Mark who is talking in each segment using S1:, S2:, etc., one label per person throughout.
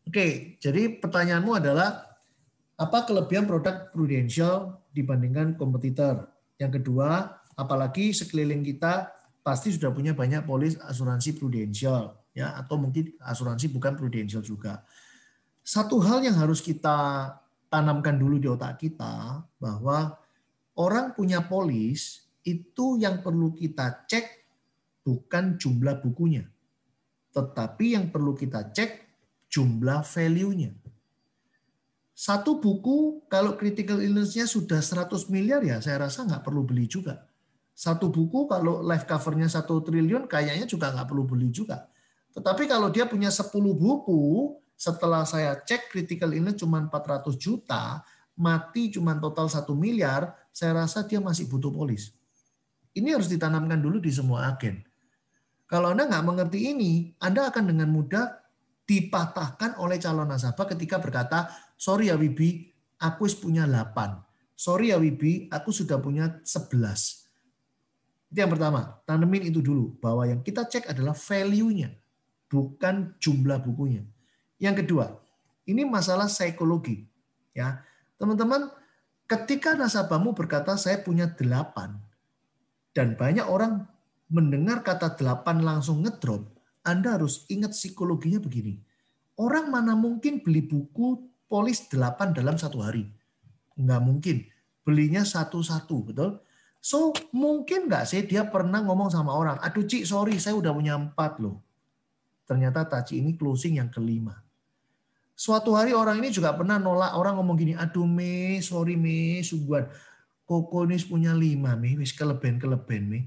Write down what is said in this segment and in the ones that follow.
S1: Oke, jadi pertanyaanmu adalah apa kelebihan produk Prudential dibandingkan kompetitor? Yang kedua, apalagi sekeliling kita pasti sudah punya banyak polis asuransi Prudential, ya, atau mungkin asuransi bukan Prudential juga. Satu hal yang harus kita tanamkan dulu di otak kita bahwa orang punya polis itu yang perlu kita cek bukan jumlah bukunya, tetapi yang perlu kita cek jumlah value-nya. Satu buku kalau critical illness-nya sudah 100 miliar ya saya rasa nggak perlu beli juga. Satu buku kalau life cover-nya 1 triliun kayaknya juga nggak perlu beli juga. Tetapi kalau dia punya 10 buku, setelah saya cek critical illness cuma 400 juta, mati cuma total 1 miliar, saya rasa dia masih butuh polis. Ini harus ditanamkan dulu di semua agen. Kalau Anda nggak mengerti ini, Anda akan dengan mudah dipatahkan oleh calon nasabah ketika berkata, sorry ya Wibi, aku punya 8. Sorry ya Wibi, aku sudah punya 11. Itu yang pertama, tanemin itu dulu. Bahwa yang kita cek adalah value-nya, bukan jumlah bukunya. Yang kedua, ini masalah psikologi. Ya, teman-teman, ketika nasabahmu berkata saya punya 8, dan banyak orang mendengar kata 8 langsung ngedrop, Anda harus ingat psikologinya begini. Orang mana mungkin beli buku polis 8 dalam 1 hari? Nggak mungkin. Belinya satu-satu, betul? So, mungkin nggak sih dia pernah ngomong sama orang, aduh Ci, sorry, saya udah punya 4 loh. Ternyata Taci ini closing yang ke-5. Suatu hari orang ini juga pernah nolak, orang ngomong gini, aduh Me, sorry Me, suguhan. Koko ini punya 5 Me, wis keleben-keleben Me.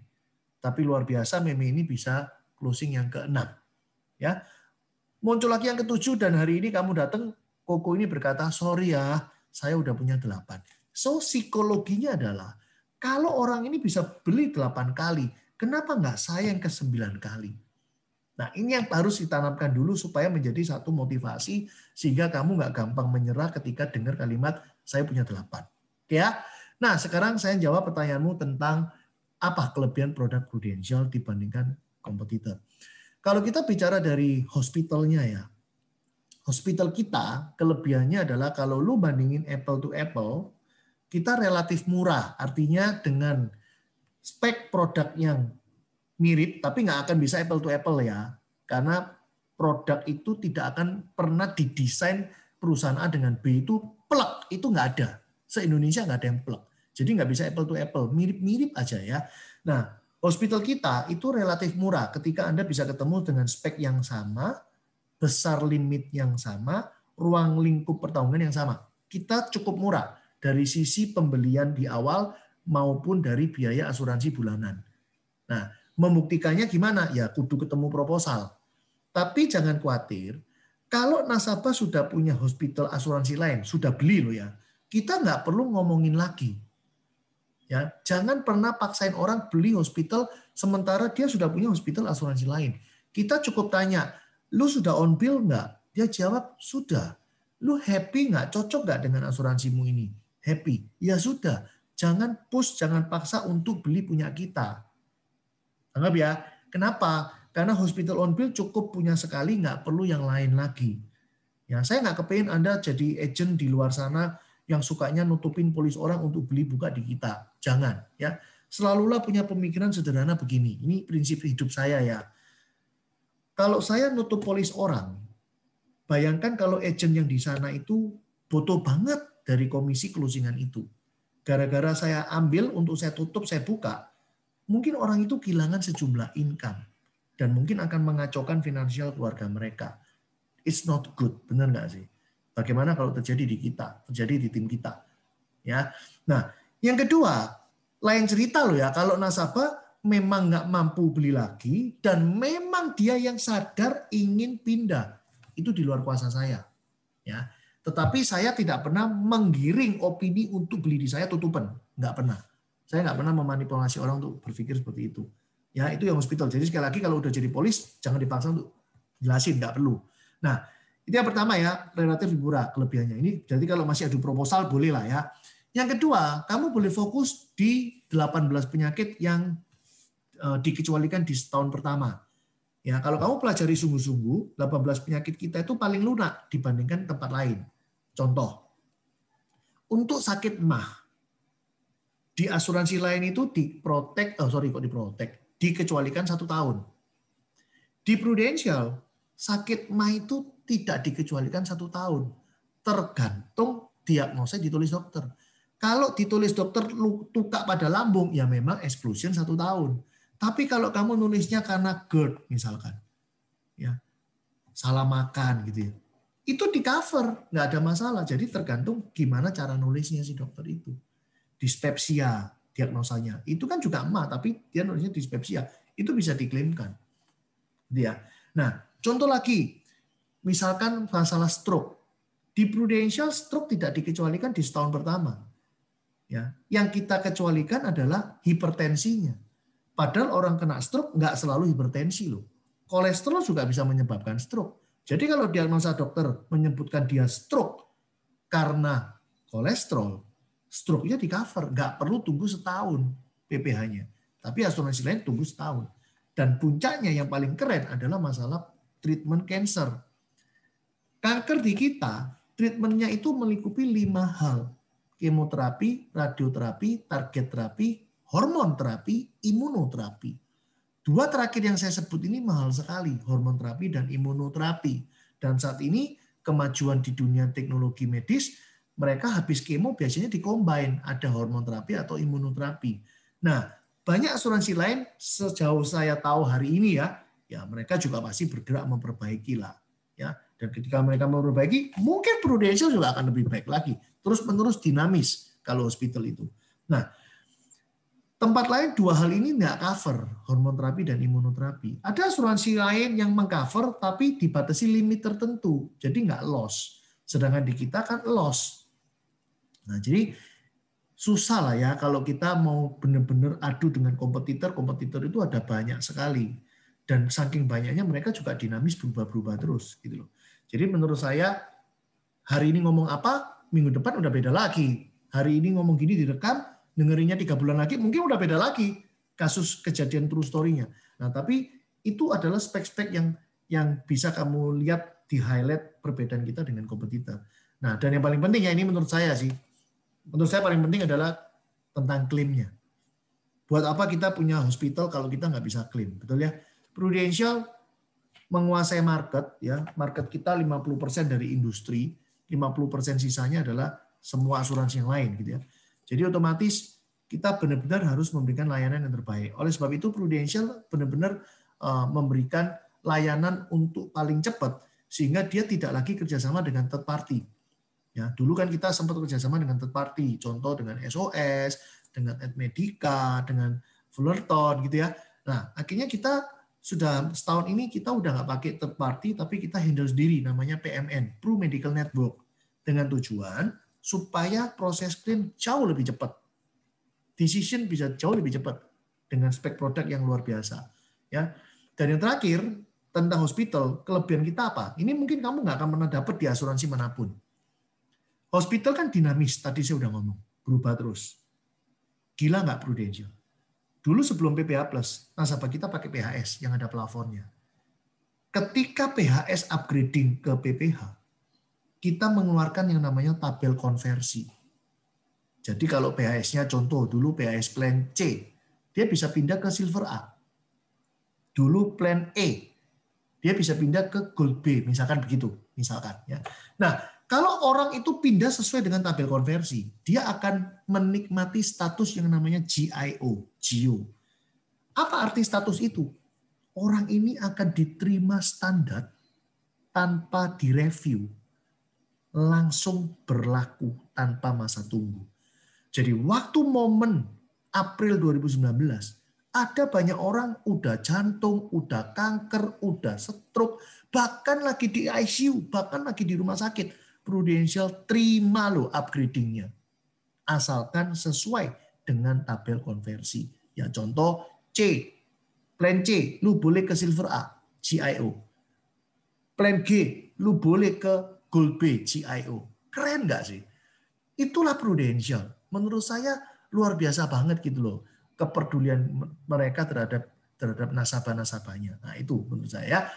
S1: Tapi luar biasa Meme ini bisa closing yang ke-6. Ya. Muncul lagi yang ke-7 dan hari ini kamu datang, Koko ini berkata, sorry ya, saya udah punya 8. So psikologinya adalah, kalau orang ini bisa beli 8 kali, kenapa nggak saya yang ke-9 kali? Nah ini yang harus ditanamkan dulu supaya menjadi satu motivasi sehingga kamu nggak gampang menyerah ketika dengar kalimat saya punya 8. Oke ya? Nah sekarang saya jawab pertanyaanmu tentang apa kelebihan produk Prudential dibandingkan kompetitor. Kalau kita bicara dari hospitalnya ya, hospital kita kelebihannya adalah kalau lu bandingin apple to apple, kita relatif murah. Artinya dengan spek produk yang mirip, tapi nggak akan bisa apple to apple ya. Karena produk itu tidak akan pernah didesain perusahaan A dengan B itu plek, itu nggak ada. Se-Indonesia nggak ada yang plek. Jadi nggak bisa apple to apple, mirip-mirip aja ya. Nah, hospital kita itu relatif murah ketika Anda bisa ketemu dengan spek yang sama, besar limit yang sama, ruang lingkup pertahunan yang sama. Kita cukup murah dari sisi pembelian di awal maupun dari biaya asuransi bulanan. Nah, membuktikannya gimana? Ya kudu ketemu proposal. Tapi jangan khawatir, kalau nasabah sudah punya hospital asuransi lain, sudah beli loh ya, kita nggak perlu ngomongin lagi. Ya, jangan pernah paksain orang beli hospital sementara dia sudah punya hospital asuransi lain. Kita cukup tanya, lu sudah on bill nggak? Dia jawab, sudah. Lu happy nggak? Cocok nggak dengan asuransimu ini? Happy. Ya sudah. Jangan push, jangan paksa untuk beli punya kita. Anggap ya, kenapa? Karena hospital on bill cukup punya sekali, nggak perlu yang lain lagi. Ya, saya nggak kepengen Anda jadi agent di luar sana yang sukanya nutupin polis orang untuk beli buka di kita. Jangan, ya. Selalulah punya pemikiran sederhana begini. Ini prinsip hidup saya ya. Kalau saya nutup polis orang, bayangkan kalau agent yang di sana itu butuh banget dari komisi closingan itu. Gara-gara saya ambil untuk saya tutup, saya buka, mungkin orang itu kehilangan sejumlah income dan mungkin akan mengacaukan finansial keluarga mereka. It's not good, benar nggak sih? Bagaimana kalau terjadi di kita, terjadi di tim kita, ya? Nah, yang kedua, lain cerita loh ya. Kalau nasabah memang nggak mampu beli lagi dan memang dia yang sadar ingin pindah, itu di luar kuasa saya, ya. Tetapi saya tidak pernah menggiring opini untuk beli di saya tutupan, nggak pernah. Saya nggak pernah memanipulasi orang untuk berpikir seperti itu. Ya, itu yang hospital. Jadi sekali lagi kalau udah jadi polis, jangan dipaksa untuk jelasin, nggak perlu. Nah, itu yang pertama ya, relatif murah kelebihannya. Ini jadi kalau masih adu proposal boleh lah ya. Yang kedua, kamu boleh fokus di 18 penyakit yang dikecualikan di setahun pertama. Ya, kalau kamu pelajari sungguh-sungguh, 18 penyakit kita itu paling lunak dibandingkan tempat lain. Contoh, untuk sakit MAH, di asuransi lain itu dikecualikan 1 tahun. Di Prudential, sakit MAH itu tidak dikecualikan 1 tahun. Tergantung diagnosa ditulis dokter. Kalau ditulis dokter luka pada lambung, ya memang exclusion 1 tahun. Tapi kalau kamu nulisnya karena GERD misalkan, ya salah makan gitu ya, itu di cover, nggak ada masalah. Jadi tergantung gimana cara nulisnya si dokter itu. Dispepsia diagnosanya, itu kan juga MAH, tapi dia nulisnya dispepsia, itu bisa diklaimkan. Dia. Nah, contoh lagi, misalkan masalah stroke. Di Prudential stroke tidak dikecualikan di setahun pertama. Ya, yang kita kecualikan adalah hipertensinya. Padahal orang kena stroke nggak selalu hipertensi loh. Kolesterol juga bisa menyebabkan stroke. Jadi kalau diagnosa dokter menyebutkan dia stroke karena kolesterol, stroke-nya di cover, nggak perlu tunggu setahun PPh-nya. Tapi asuransi lain tunggu setahun. Dan puncaknya yang paling keren adalah masalah treatment cancer. Kanker di kita, treatmentnya itu melingkupi 5 hal. Kemoterapi, radioterapi, target terapi, hormon terapi, imunoterapi. 2 terakhir yang saya sebut ini mahal sekali, hormon terapi dan imunoterapi. Dan saat ini kemajuan di dunia teknologi medis, mereka habis kemo biasanya dikombin, ada hormon terapi atau imunoterapi. Nah, banyak asuransi lain sejauh saya tahu hari ini ya mereka juga pasti bergerak memperbaiki lah. Ya, dan ketika mereka memperbaiki, mungkin Prudential juga akan lebih baik lagi. Terus-menerus dinamis kalau hospital itu. Nah, tempat lain 2 hal ini nggak cover, hormon terapi dan imunoterapi. Ada asuransi lain yang mengcover tapi dibatasi limit tertentu, jadi nggak loss. Sedangkan di kita kan loss. Nah, jadi susah lah ya kalau kita mau benar-benar adu dengan kompetitor itu ada banyak sekali. Dan saking banyaknya mereka juga dinamis berubah-berubah terus gitu loh. Jadi menurut saya hari ini ngomong apa, minggu depan udah beda lagi. Hari ini ngomong gini direkam, dengerinnya 3 bulan lagi mungkin udah beda lagi kasus kejadian true story-nya. Nah, tapi itu adalah spek-spek yang bisa kamu lihat di highlight perbedaan kita dengan kompetitor. Nah, dan yang paling penting ya ini menurut saya sih. Menurut saya paling penting adalah tentang klaimnya. Buat apa kita punya hospital kalau kita nggak bisa klaim, betul ya? Prudential menguasai market, ya market kita 50% dari industri, 50% sisanya adalah semua asuransi yang lain, gitu ya. Jadi otomatis kita benar-benar harus memberikan layanan yang terbaik. Oleh sebab itu Prudential benar-benar memberikan layanan untuk paling cepat sehingga dia tidak lagi kerjasama dengan third party. Ya, dulu kan kita sempat kerjasama dengan third party, contoh dengan SOS, dengan Admedica, dengan Fullerton, gitu ya. Nah, akhirnya kita sudah setahun ini kita udah nggak pakai third party, tapi kita handle sendiri, namanya PMN, Pro Medical Network, dengan tujuan supaya proses klaim jauh lebih cepat, decision bisa jauh lebih cepat dengan spek produk yang luar biasa. Ya, dan yang terakhir tentang hospital, kelebihan kita apa? Ini mungkin kamu nggak akan pernah dapat di asuransi manapun. Hospital kan dinamis, tadi saya udah ngomong, berubah terus. Gila nggak Prudential? Dulu sebelum PPH Plus, nasabah kita pakai PHS yang ada plafonnya. Ketika PHS upgrading ke PPH, kita mengeluarkan yang namanya tabel konversi. Jadi kalau PHS-nya contoh dulu PHS plan C, dia bisa pindah ke Silver A. Dulu plan E, dia bisa pindah ke Gold B, misalkan begitu, misalkan ya. Nah, kalau orang itu pindah sesuai dengan tabel konversi, dia akan menikmati status yang namanya GIO, GIO. Apa arti status itu? Orang ini akan diterima standar tanpa direview, langsung berlaku tanpa masa tunggu. Jadi waktu momen April 2019, ada banyak orang udah jantung, udah kanker, udah stroke, bahkan lagi di ICU, bahkan lagi di rumah sakit. Prudential terima loh upgradingnya. Asalkan sesuai dengan tabel konversi. Ya contoh C, plan C, lu boleh ke Silver A, GIO. Plan G, lu boleh ke Gold B, GIO. Keren nggak sih? Itulah Prudential. Menurut saya luar biasa banget gitu loh. Kepedulian mereka terhadap terhadap nasabah-nasabahnya. Nah, itu menurut saya.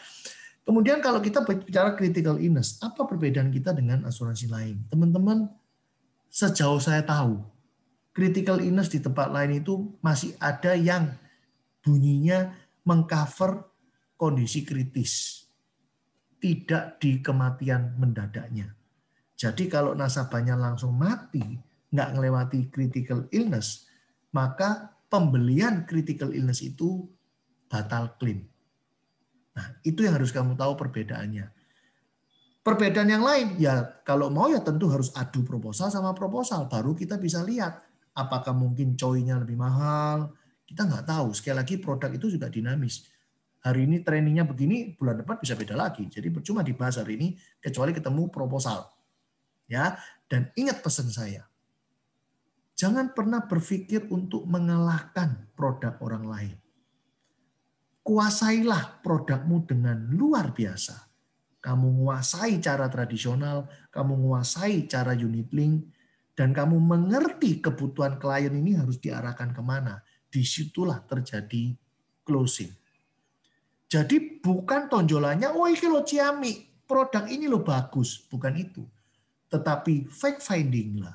S1: Kemudian kalau kita bicara critical illness, apa perbedaan kita dengan asuransi lain? Teman-teman, sejauh saya tahu, critical illness di tempat lain itu masih ada yang bunyinya mengcover kondisi kritis, tidak di kematian mendadaknya. Jadi kalau nasabahnya langsung mati, nggak ngelewati critical illness, maka pembelian critical illness itu batal klaim. Nah, itu yang harus kamu tahu perbedaannya. Perbedaan yang lain, ya kalau mau ya tentu harus adu proposal sama proposal. Baru kita bisa lihat apakah mungkin COI-nya lebih mahal. Kita nggak tahu. Sekali lagi produk itu juga dinamis. Hari ini trainingnya begini, bulan depan bisa beda lagi. Jadi percuma dibahas hari ini, kecuali ketemu proposal. Ya, dan ingat pesan saya. Jangan pernah berpikir untuk mengalahkan produk orang lain. Kuasailah produkmu dengan luar biasa. Kamu menguasai cara tradisional, kamu menguasai cara unit link, dan kamu mengerti kebutuhan klien ini harus diarahkan kemana. Disitulah terjadi closing. Jadi bukan tonjolannya, oh ini lo Ciami, produk ini lo bagus. Bukan itu. Tetapi fact finding lah.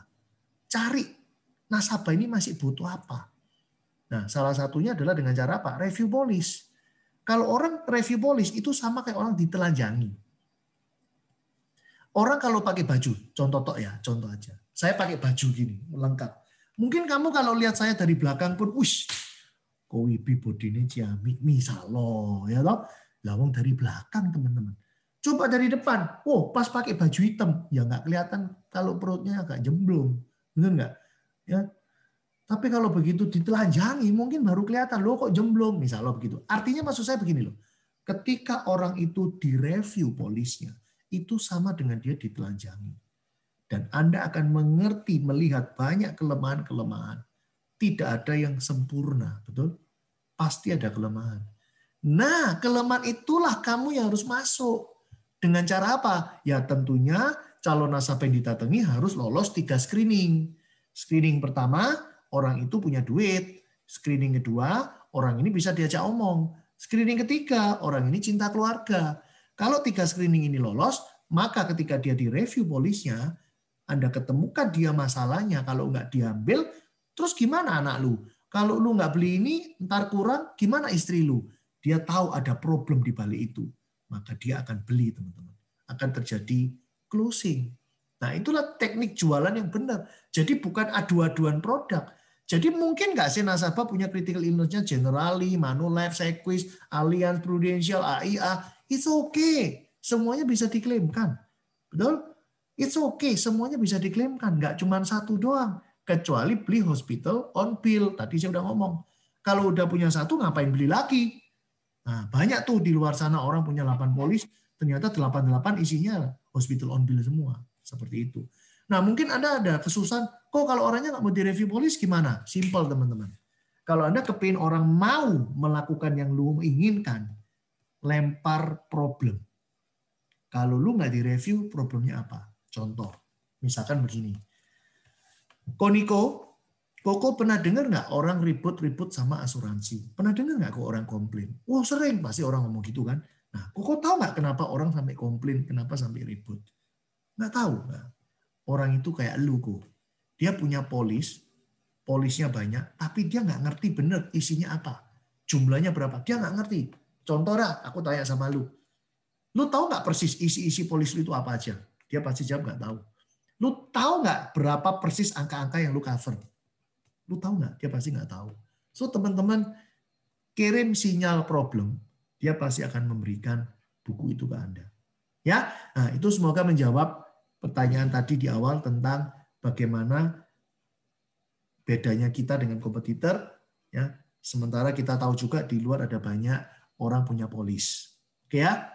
S1: Cari nasabah ini masih butuh apa. Nah, salah satunya adalah dengan cara apa? Review polis. Kalau orang review polis itu sama kayak orang ditelanjangi. Orang kalau pakai baju, contoh aja. Saya pakai baju gini, lengkap. Mungkin kamu kalau lihat saya dari belakang pun, wush, kok wibi bodine Ciami, misal loh, ya toh. Lawang dari belakang teman-teman. Coba dari depan, oh pas pakai baju hitam, ya nggak kelihatan kalau perutnya agak jemblong, benar nggak? Ya. Tapi kalau begitu ditelanjangi, mungkin baru kelihatan loh kok jemblong, misalnya begitu. Artinya maksud saya begini loh, ketika orang itu direview polisnya, itu sama dengan dia ditelanjangi. Dan Anda akan mengerti, melihat banyak kelemahan-kelemahan. Tidak ada yang sempurna, betul? Pasti ada kelemahan. Nah, kelemahan itulah kamu yang harus masuk. Dengan cara apa? Ya tentunya calon nasabah yang didatangi harus lolos 3 screening. Screening pertama, orang itu punya duit. Screening kedua, orang ini bisa diajak omong. Screening ketiga, orang ini cinta keluarga. Kalau 3 screening ini lolos, maka ketika dia direview polisnya, Anda ketemukan dia masalahnya. Kalau nggak diambil, terus gimana anak lu? Kalau lu nggak beli ini, ntar kurang, gimana istri lu? Dia tahu ada problem di balik itu. Maka dia akan beli, teman-teman. Akan terjadi closing. Nah, itulah teknik jualan yang benar. Jadi bukan adu-aduan produk. Jadi mungkin nggak sih nasabah punya critical illness-nya Generali, Manulife, Sequis, Allianz, Prudential, AIA. It's okay. Semuanya bisa diklaimkan. Betul? It's okay. Semuanya bisa diklaimkan. Nggak cuma satu doang. Kecuali beli hospital on bill. Tadi saya udah ngomong. Kalau udah punya satu, ngapain beli lagi? Nah, banyak tuh di luar sana orang punya 8 polis, ternyata 88 isinya hospital on bill semua. Seperti itu. Nah, mungkin Anda ada kesusahan, kok kalau orangnya nggak mau direview polis gimana? Simple, teman-teman. Kalau Anda kepingin orang mau melakukan yang lu inginkan, lempar problem. Kalau lu nggak direview, problemnya apa? Contoh, misalkan begini. Koko pernah dengar nggak orang ribut-ribut sama asuransi? Pernah dengar nggak kok orang komplain? Wah sering, pasti orang ngomong gitu kan. Nah, Koko tahu nggak kenapa orang sampai komplain, kenapa sampai ribut? Nggak tahu. Nggak. Orang itu kayak lu kok. Dia punya polisnya banyak, tapi dia nggak ngerti bener isinya apa. Jumlahnya berapa, dia nggak ngerti. Contoh lah, aku tanya sama lu. Lu tahu nggak persis isi polis lu itu apa aja? Dia pasti jawab nggak tahu. Lu tahu nggak berapa persis angka-angka yang lu cover? Lu tahu nggak? Dia pasti nggak tahu. So teman-teman kirim sinyal problem, dia pasti akan memberikan buku itu ke Anda. Ya, nah itu semoga menjawab pertanyaan tadi di awal tentang bagaimana bedanya kita dengan kompetitor. Ya, sementara kita tahu juga di luar ada banyak orang punya polis. Oke ya.